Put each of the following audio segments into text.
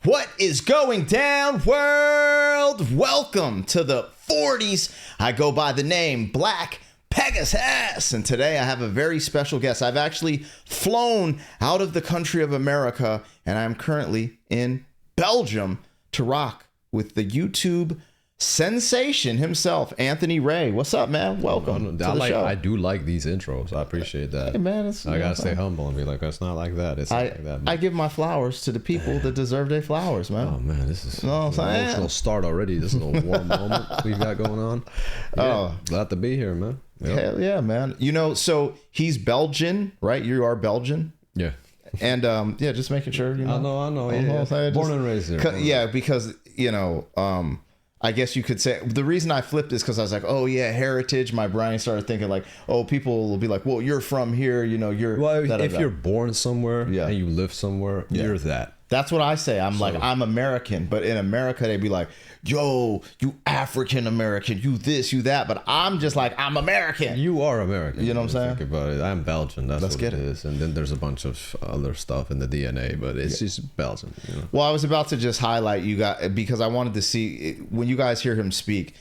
What is going down, world? Welcome to the 40s. I go by the name Black Pegasus, and today I have a very special guest. I've actually flown out of the country of America, and I'm currently in Belgium to rock with the YouTube sensation himself, Anthony Ray. What's up, man? Welcome to the show. I do like these intros. I appreciate that. Hey, man, I gotta stay humble and be like, it's not like that. It's not like that. Man. I give my flowers to the people that deserve their flowers, man. Oh man, this is an emotional start already. This is a warm moment we've got going on. Yeah, glad to be here, man. Yep. Hell yeah, man. You know, so he's Belgian, right? You are Belgian. Yeah. And yeah, just making sure. You know, I know. Yeah. Born and raised here. Yeah, because you know, I guess you could say the reason I flipped is because I was like, oh yeah, heritage. My brain started thinking like, oh, people will be like, well, you're from here, you know, you're. Well, if you're born somewhere and you live somewhere, you're that. That's what I say. I'm like, I'm American, but in America they'd be like, yo, you African American, you this, you that. But I'm just like, I'm American. You are American. You know what I'm saying? Think about it. I'm Belgian. That's what it is. And then there's a bunch of other stuff in the DNA, but it's just Belgian. You know? Well, I was about to just highlight you guys because I wanted to see when you guys hear him speak.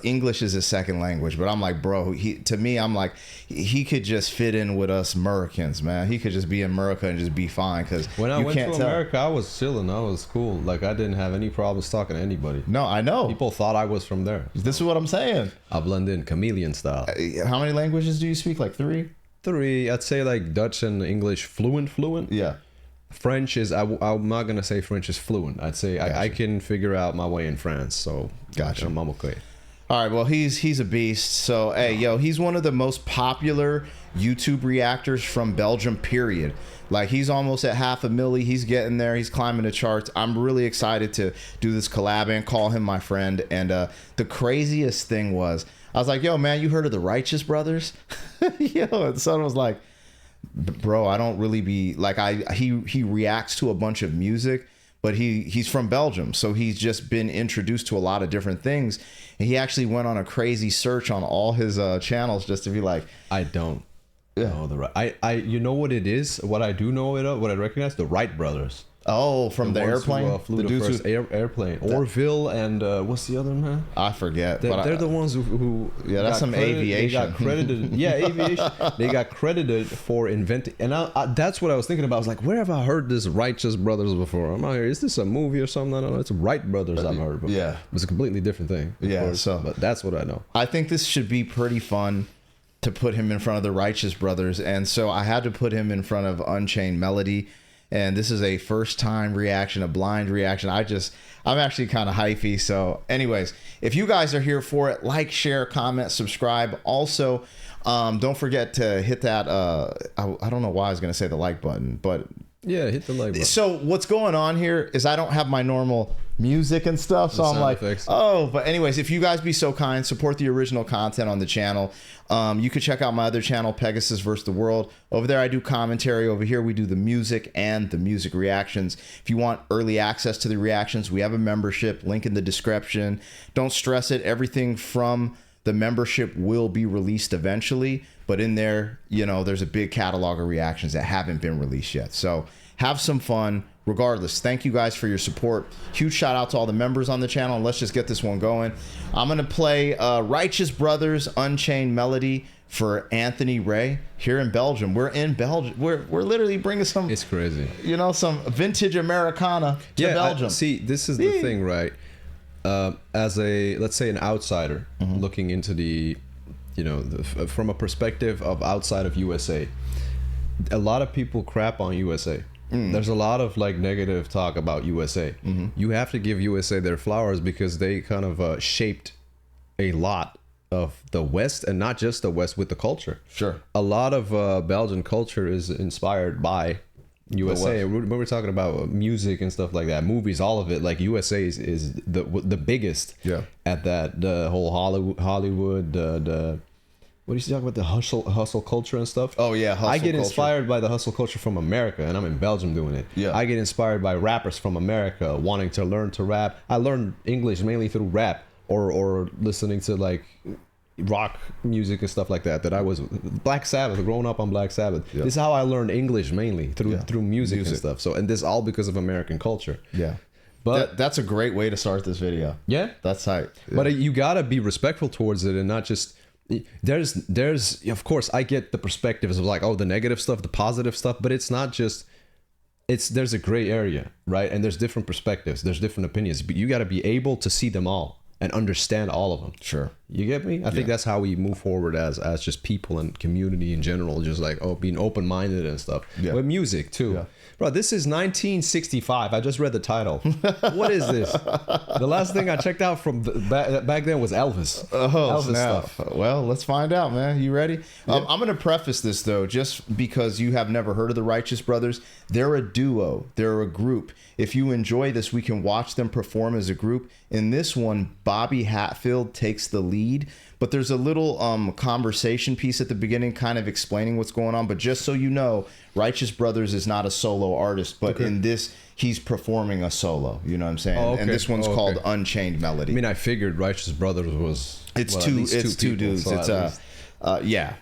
English is his second language, but I'm like, bro, to me, I'm like, he could just fit in with us Americans, man. He could just be in America and just be fine. Because when I went to America, I was chilling. I was cool. Like, I didn't have any problems talking to anybody. No, I know. People thought I was from there. This is what I'm saying. I blend in chameleon style. How many languages do you speak? Like three? I'd say like Dutch and English fluent. Yeah. French is, I'm not going to say French is fluent. I'd say I can figure out my way in France. So gotcha. I'm okay. All right, well, he's a beast. So, hey, yo, he's one of the most popular YouTube reactors from Belgium, period. Like, he's almost at 500,000. He's getting there. He's climbing the charts. I'm really excited to do this collab and call him my friend. And the craziest thing was, I was like, yo, man, you heard of the Righteous Brothers? Yo, and someone was like, bro, I don't really be, like, he reacts to a bunch of music. But he's from Belgium, so he's just been introduced to a lot of different things. And he actually went on a crazy search on all his channels just to be like, I don't know you know what it is? What I do know what I recognize? The Wright brothers. Oh, from the airplane? Who, flew the dudes first airplane. Orville and what's the other man? I forget. They're the ones who that's some aviation. They got credited. Aviation. They got credited for inventing. And that's what I was thinking about. I was like, where have I heard this Righteous Brothers before? I'm out here. Is this a movie or something? I don't know. It's Wright Brothers I've heard before. Yeah. It's a completely different thing. Yeah. Course, but that's what I know. I think this should be pretty fun to put him in front of the Righteous Brothers. And so I had to put him in front of Unchained Melody. And this is a first time reaction, a blind reaction. I'm actually kind of hyphy. So anyways, if you guys are here for it, like, share, comment, subscribe. Also, don't forget to hit that. I don't know why I was going to say the like button, but yeah, hit the like button. So what's going on here is I don't have my normal music and stuff. So I'm like, but anyways, if you guys be so kind, support the original content on the channel. You could check out my other channel, Pegasus vs. the World. Over there, I do commentary. Over here, we do the music and the music reactions. If you want early access to the reactions, we have a membership, link in the description. Don't stress it. Everything from the membership will be released eventually, but in there, you know, there's a big catalog of reactions that haven't been released yet. So have some fun. Regardless, thank you guys for your support. Huge shout out to all the members on the channel, and let's just get this one going. I'm gonna play Righteous Brothers Unchained Melody for Anthony Ray here in Belgium. We're in Belgium. We're literally bringing some. It's crazy. You know, some vintage Americana to Belgium. See, this is the thing, right? As let's say an outsider looking into the, you know, from a perspective of outside of USA, a lot of people crap on USA. There's a lot of like negative talk about USA. You have to give USA their flowers because they kind of shaped a lot of the West, and not just the West, with the culture. Sure. A lot of Belgian culture is inspired by USA. When we're talking about music and stuff like that, movies, all of it, like USA is the biggest at that. The whole Hollywood, the what do you talk about, the hustle culture and stuff? Oh yeah, hustle I get culture. Inspired by the hustle culture from America, and I'm in Belgium doing it. Yeah. I get inspired by rappers from America wanting to learn to rap. I learned English mainly through rap or listening to like rock music and stuff like that. That I was Black Sabbath, growing up on Black Sabbath. This is how I learned English mainly through music and stuff. So, and this all because of American culture. Yeah. But that's a great way to start this video. Yeah, that's hype. Yeah. But you gotta be respectful towards it and not just. There's of course I get the perspectives of like, oh, the negative stuff, the positive stuff, but it's not just. There's a gray area, right? And there's different perspectives, there's different opinions, but you got to be able to see them all and understand all of them. Sure. You get me? I think that's how we move forward as just people and community in general, just like, being open-minded and stuff. Yeah. With music too. Yeah. Bro, this is 1965. I just read the title. What is this? The last thing I checked out from back then was Elvis. Elvis stuff. Well, let's find out, man. You ready? Yeah. I'm going to preface this, though, just because you have never heard of the Righteous Brothers. They're a duo. They're a group. If you enjoy this, we can watch them perform as a group. In this one, Bobby Hatfield takes the lead, but there's a little conversation piece at the beginning kind of explaining what's going on. But just so you know, Righteous Brothers is not a solo artist, but in this, he's performing a solo. You know what I'm saying? Oh, okay. And this one's called Unchained Melody. I mean, I figured Righteous Brothers was... It's two dudes. So it's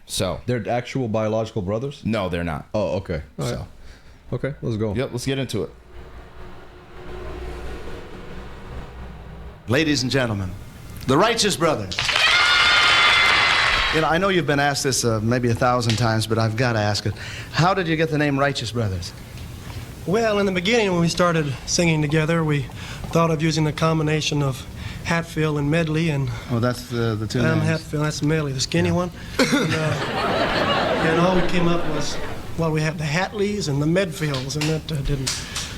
so... They're actual biological brothers? No, they're not. Oh, okay. So... Okay, let's go. Yep, let's get into it. Ladies and gentlemen, the Righteous Brothers. You know, I know you've been asked this maybe 1,000 times, but I've got to ask it. How did you get the name Righteous Brothers? Well, in the beginning, when we started singing together, we thought of using a combination of Hatfield and Medley, and that's the two names. Hatfield, that's Medley, the skinny one. And all we came up was, well, we have the Hatleys and the Medfields, and that didn't.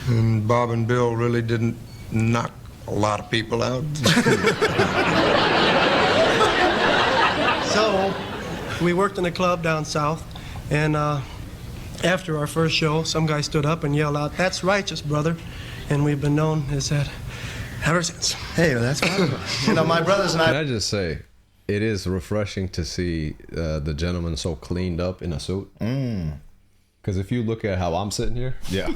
And Bob and Bill really didn't knock a lot of people out. So we worked in a club down south, and after our first show, some guy stood up and yelled out, "That's Righteous, brother," and we've been known as that ever since. Hey, well, that's wonderful. You know, my brothers and I... Can I just say, it is refreshing to see the gentleman so cleaned up in a suit. Because if you look at how I'm sitting here, yeah,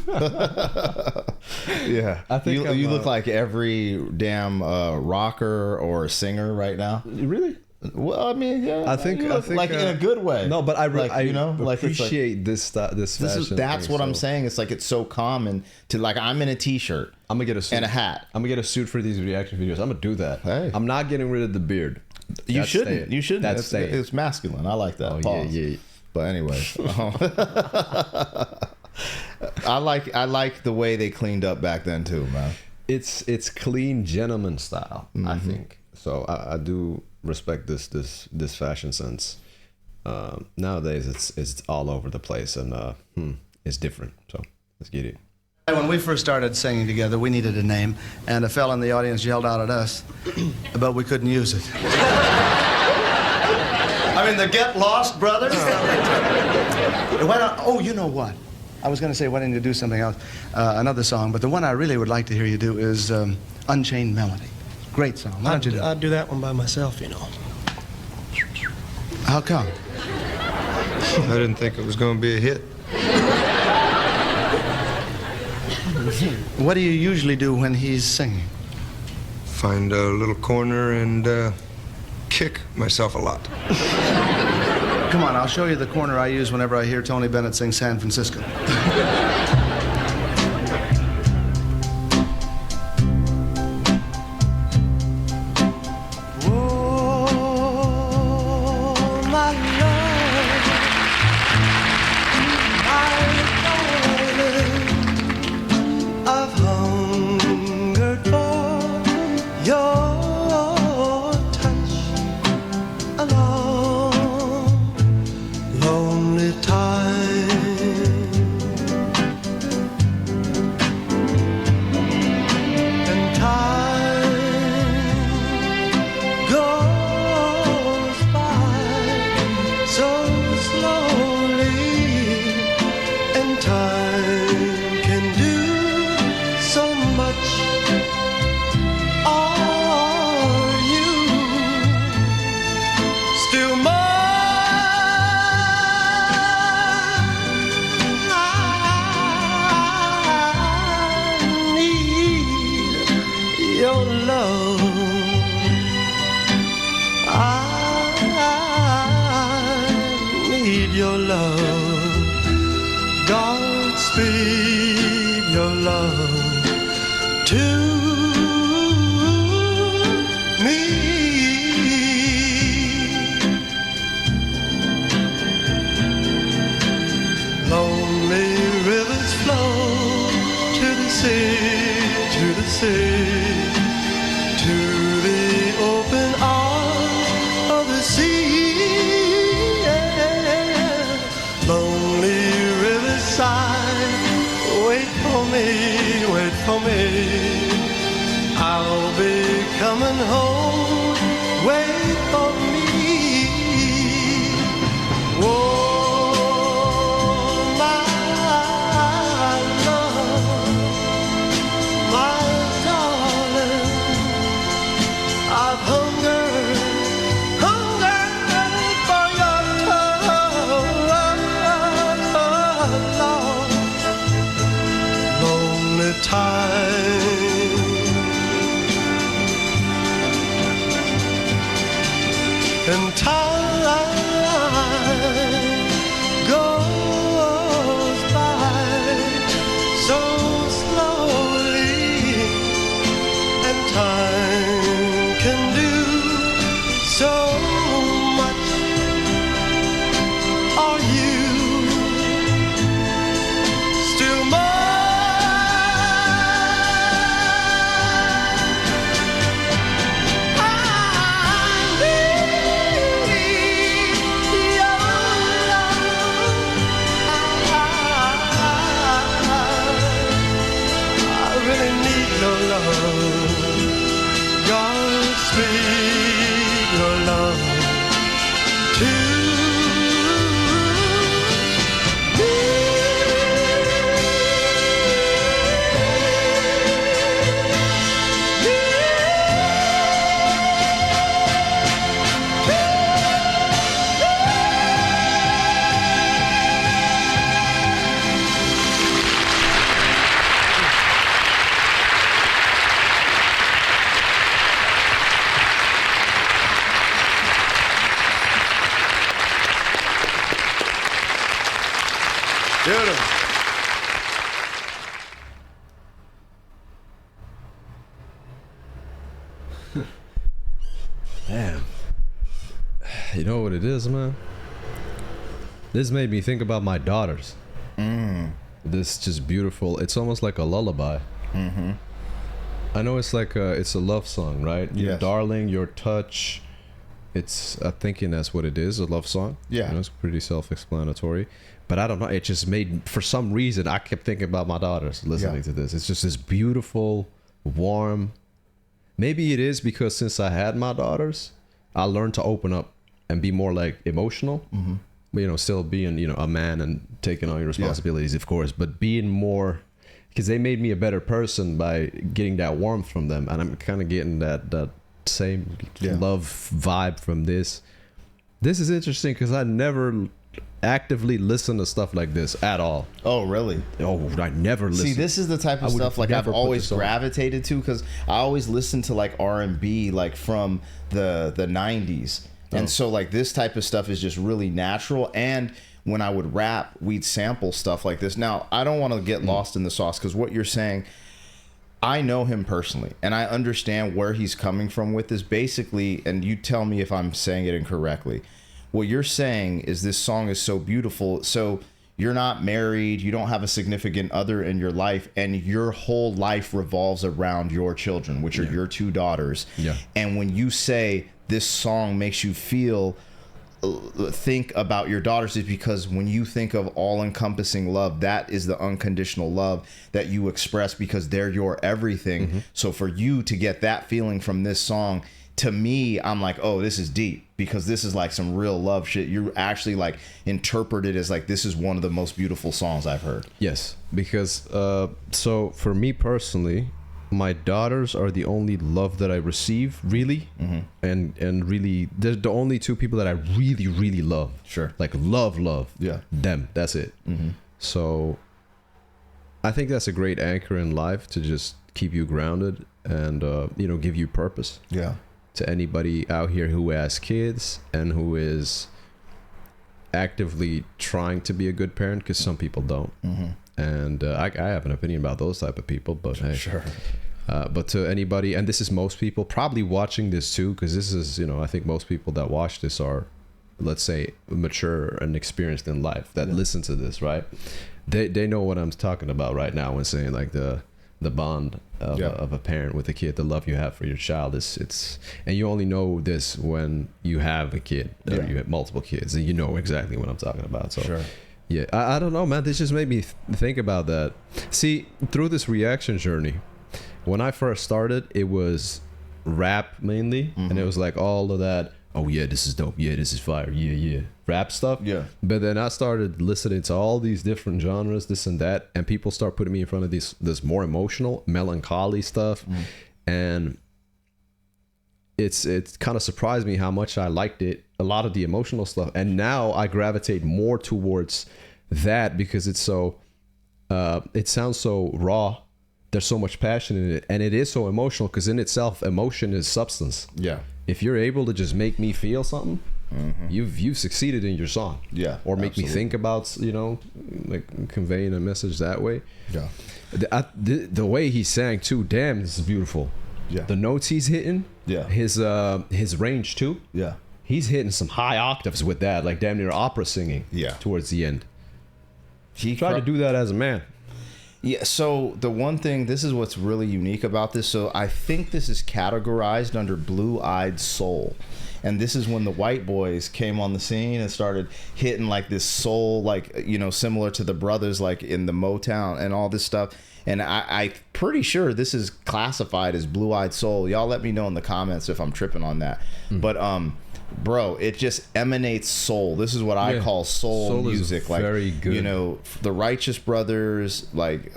I think you look like every damn rocker or singer right now. Really? Well, I mean, yeah, I think like in a good way. No, but I appreciate this fashion. That's what I'm saying. It's like it's so common to like I'm in a t-shirt. I'm gonna get a suit and a hat. I'm gonna get a suit for these reaction videos. I'm gonna do that. Hey, I'm not getting rid of the beard. You shouldn't. You shouldn't. That's it's masculine. I like that. Oh, yeah. But anyway, I like the way they cleaned up back then too, man. It's clean gentleman style, I think. So I do respect this fashion sense. Nowadays it's all over the place and it's different. So let's get it. When we first started singing together, we needed a name, and a fella in the audience yelled out at us, but we couldn't use it. I mean, the Get Lost Brothers? Why not? Oh, you know what? I was going to say, why didn't you do something else, another song, but the one I really would like to hear you do is Unchained Melody. Great song. Why don't you do it? I'd do that one by myself, you know. How come? I didn't think it was going to be a hit. What do you usually do when he's singing? Find a little corner and kick myself a lot. Come on, I'll show you the corner I use whenever I hear Tony Bennett sing San Francisco. Your love, Godspeed your love to to the sea, to the open arms of the sea. Yeah. Lonely riverside, wait for me, wait for me. I'll be coming home, wait for me. Oh, my love, my darling, I've hungered for your touch, lonely time. And time goes by so slowly, and time can do so much. Are you still mine? Speak your love to me. Beautiful. Damn. You know what it is, man? This made me think about my daughters. This just beautiful. It's almost like a lullaby. Mm-hmm. I know it's like it's a love song, right? Your Yes. darling, your touch. It's I'm thinking that's what it is, a love song. Yeah. You know, it's pretty self-explanatory. But I don't know. It just made, for some reason, I kept thinking about my daughters listening to this. It's just this beautiful, warm. Maybe it is because since I had my daughters, I learned to open up and be more like emotional. Mm-hmm. But, you know, still being, you know, a man and taking on your responsibilities, of course, but being more, because they made me a better person by getting that warmth from them. And I'm kind of getting that same love vibe from this. This is interesting because I never actively listen to stuff like this at all. Oh, really? Oh, I never listen. See, this is the type of stuff like I've always gravitated to, because I always listen to like R&B like from the 90s. And so like this type of stuff is just really natural. And when I would rap, we'd sample stuff like this. Now, I don't want to get lost in the sauce, because what you're saying, I know him personally and I understand where he's coming from with this. Basically, and you tell me if I'm saying it incorrectly, what you're saying is this song is so beautiful. So you're not married, you don't have a significant other in your life, and your whole life revolves around your children, which are your two daughters. Yeah. And when you say this song makes you feel, think about your daughters, is because when you think of all-encompassing love, that is the unconditional love that you express, because they're your everything. Mm-hmm. So for you to get that feeling from this song, to me, I'm like, oh, this is deep, because this is like some real love shit. You actually like interpret it as like, this is one of the most beautiful songs I've heard. Yes, because so for me personally, my daughters are the only love that I receive, really. Mm-hmm. and really, they're the only two people that I really, really love. Sure. Like love. Yeah. Them. That's it. Mm-hmm. So I think that's a great anchor in life to just keep you grounded and, you know, give you purpose. Yeah. To anybody out here who has kids and who is actively trying to be a good parent, because some people don't. Mm-hmm. And I have an opinion about those type of people, but hey. Sure. But to anybody, and this is most people probably watching this too, because this is, you know, I think most people that watch this are, let's say, mature and experienced in life that listen to this, right? They know what I'm talking about right now when saying like the the bond of a parent with a kid, the love you have for your child it's and you only know this when you have a kid or you have multiple kids, and you know exactly what I'm talking about. So Sure. yeah, I don't know, man. This just made me think about that. See, through this reaction journey, when I first started, it was rap mainly, and it was like all of that. Oh yeah, this is dope. Yeah, this is fire. Yeah, rap stuff. Yeah. But then I started listening to all these different genres, this and that, and people start putting me in front of this more emotional, melancholy stuff, and it's kind of surprised me how much I liked it. A lot of the emotional stuff, and now I gravitate more towards that because it's so. It sounds so raw. There's so much passion in it, and it is so emotional because in itself, emotion is substance. Yeah. If you're able to just make me feel something, you've succeeded in your song. Yeah, or make absolutely. me think about, like conveying a message that way. Yeah. The way he sang too, damn, this is beautiful. Yeah. The notes he's hitting. Yeah. His range too. Yeah. He's hitting some high octaves with that, like damn near opera singing. Yeah. Towards the end. He Tried to do that as a man. Yeah, so the one thing, this is what's really unique about this. So I think this is categorized under blue-eyed soul. And this is when the white boys came on the scene and started hitting like this soul, like, similar to the brothers, like in the Motown and all this stuff. And I'm pretty sure this is classified as blue-eyed soul. Y'all let me know in the comments if I'm tripping on that. But, bro, it just emanates soul. This is what I call soul music. Like, very good. The Righteous Brothers. Like,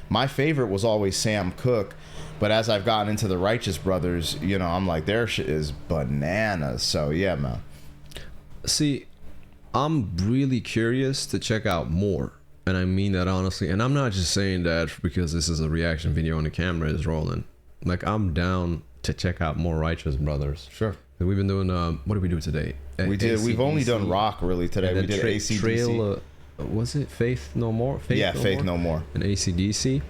my favorite was always Sam Cooke, but as I've gotten into the Righteous Brothers, I'm like, their shit is bananas. So yeah, man. See, I'm really curious to check out more, and I mean that honestly. And I'm not just saying that because this is a reaction video and the camera is rolling. Like, I'm down to check out more Righteous Brothers. Sure. We've been doing what did we do today? We did. AC/DC. We've only done rock really today. We did AC/DC. Trail, was it Faith No More? Faith No More. And AC/DC.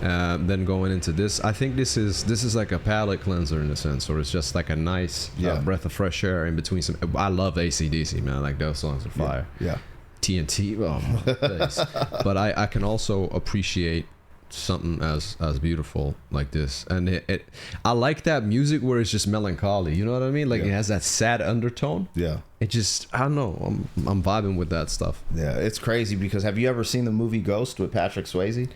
Then going into this, I think this is like a palate cleanser in a sense, or it's just like a nice breath of fresh air in between some. I love AC/DC, man. Like, those songs are fire. Yeah. TNT. Oh my days. But I can also appreciate something as beautiful like this, and I like that music where it's just melancholy, you know what I mean, like it has that sad undertone. It just, I don't know, I'm vibing with that stuff. It's crazy because have you ever seen the movie Ghost with Patrick Swayze?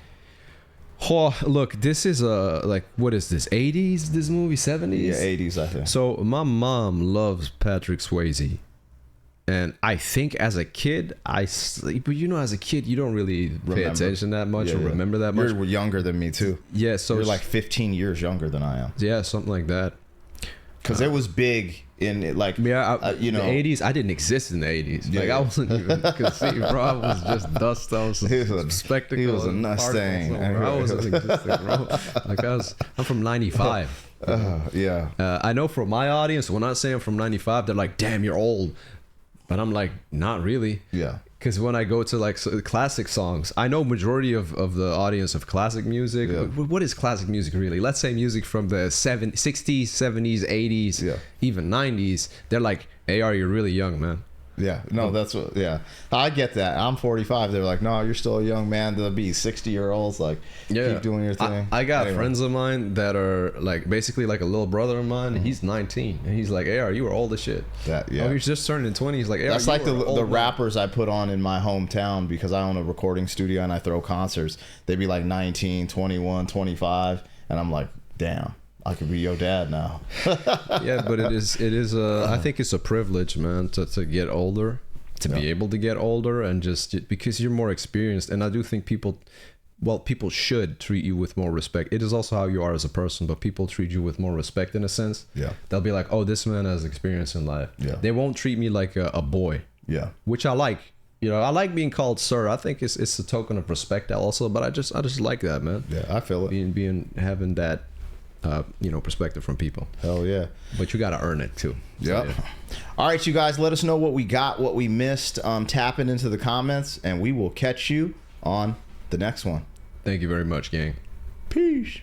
Oh, look, this is what is this, 80s, this movie, 70s? Yeah, 80s, I think. So my mom loves Patrick Swayze. And I think as a kid, but as a kid, you don't really pay attention that much or remember that much. You're younger than me too. Yeah, so you're like 15 years younger than I am. Yeah, something like that. Because it was big in like, the 80s. I didn't exist in the 80s. Like, I wasn't even conceived, bro. I was just dust. I was some spectacle. He was a Mustang. I wasn't existing, bro. Like, I'm from 95. Yeah. I know for my audience, when I say I'm from 95, they're like, damn, you're old. But I'm like, not really. Yeah. Because when I go to like classic songs, I know majority of the audience of classic music. Yeah. What is classic music really? Let's say music from the 60s, 70s, 80s, even 90s. They're like, AR, you're really young, man. Yeah, no, that's what. Yeah, I get that. I'm 45. They're like, no, you're still a young man. They'll be 60-year-olds. Like, keep doing your thing. I got friends of mine that are like basically like a little brother of mine. And he's 19, and he's like, "AR, you were old as shit." Oh, he's just turning 20. He's like, "AR, that's like the rappers I put on in my hometown because I own a recording studio and I throw concerts. They'd be like 19, 21, 25, and I'm like, damn. I could be your dad now. Yeah, but it is I think it's a privilege, man, to get older, to be able to get older, and just because you're more experienced. And I do think people should treat you with more respect. It is also how you are as a person, but people treat you with more respect in a sense. Yeah. They'll be like, oh, this man has experience in life. Yeah. They won't treat me like a boy. Yeah. Which I like. I like being called sir. I think it's a token of respect also, but I just like that, man. Yeah, I feel it. Having that perspective from people. Hell yeah. But you got to earn it too. Yep. Yeah. All right, you guys, let us know what we got, what we missed. Tap it into the comments, and we will catch you on the next one. Thank you very much, gang. Peace.